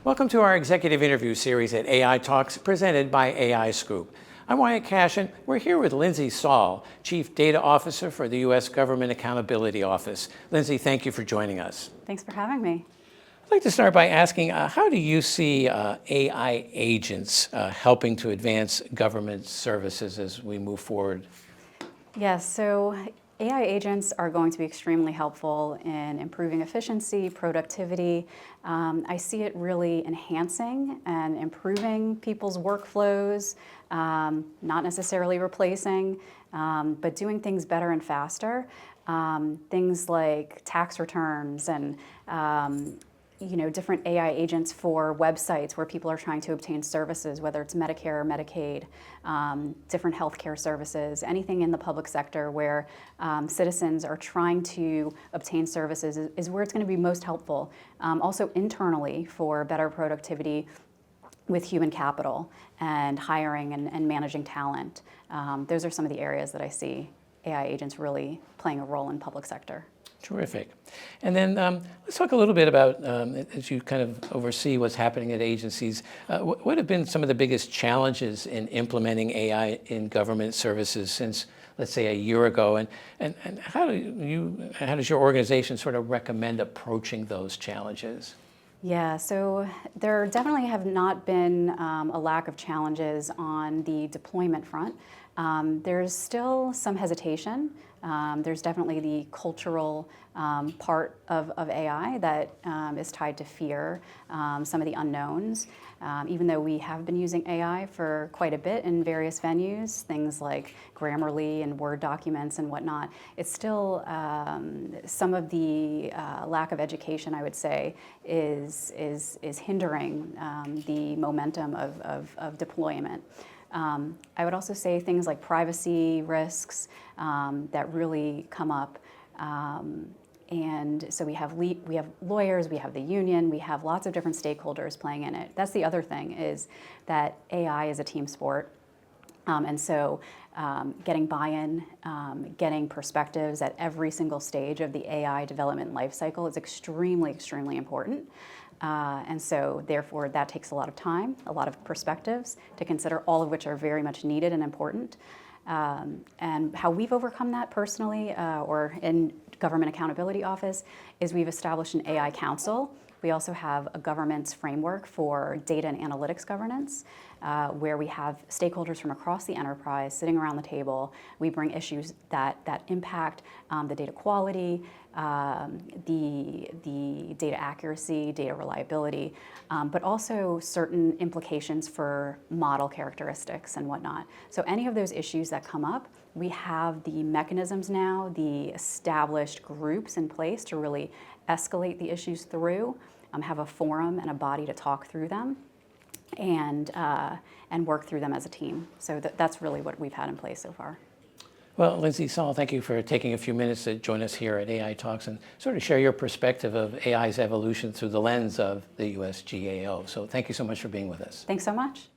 Welcome to our executive interview series at AI Talks, presented by AIScoop. I'm Wyatt Cash, and we're here with Lindsey Saul, Chief Data Officer for the U.S. Government Accountability Office. Lindsey, thank you for joining us. Thanks for having me. I'd like to start by asking, how do you see AI agents helping to advance government services as we move forward? Yes, so AI agents are going to be extremely helpful in improving efficiency, productivity. I see it really enhancing and improving people's workflows, not necessarily replacing, but doing things better and faster. Things like tax returns and different AI agents for websites where people are trying to obtain services, whether it's Medicare or Medicaid, different healthcare services, anything in the public sector where citizens are trying to obtain services is where it's going to be most helpful. Also internally for better productivity with human capital and hiring and managing talent. Those are some of the areas that I see AI agents really playing a role in public sector. Terrific. And then let's talk a little bit about, as you kind of oversee what's happening at agencies, what have been some of the biggest challenges in implementing AI in government services since, let's say, a year ago? And how does your organization sort of recommend approaching those challenges? Yeah, so there definitely have not been a lack of challenges on the deployment front. There's still some hesitation. There's definitely the cultural part of AI that is tied to fear, some of the unknowns. Even though we have been using AI for quite a bit in various venues, things like Grammarly and Word documents and whatnot, it's still some of the lack of education, I would say, is hindering the momentum of deployment. I would also say things like privacy risks that really come up. And so we have lawyers, we have the union, we have lots of different stakeholders playing in it. That's the other thing, is that AI is a team sport. And so getting buy-in, getting perspectives at every single stage of the AI development lifecycle is extremely, extremely important. And so therefore that takes a lot of time, a lot of perspectives to consider, all of which are very much needed and important. And how we've overcome that personally, or in Government Accountability Office, is we've established an AI council. We also have a governance framework for data and analytics governance, where we have stakeholders from across the enterprise sitting around the table. We bring issues that impact the data quality, the data accuracy, data reliability, but also certain implications for model characteristics and whatnot. So any of those issues that come up, we have the mechanisms now, the established groups in place to really escalate the issues through, have a forum and a body to talk through them, and work through them as a team. So that's really what we've had in place so far. Well, Lindsey Saul, thank you for taking a few minutes to join us here at AI Talks and sort of share your perspective of AI's evolution through the lens of the US GAO. So thank you so much for being with us. Thanks so much.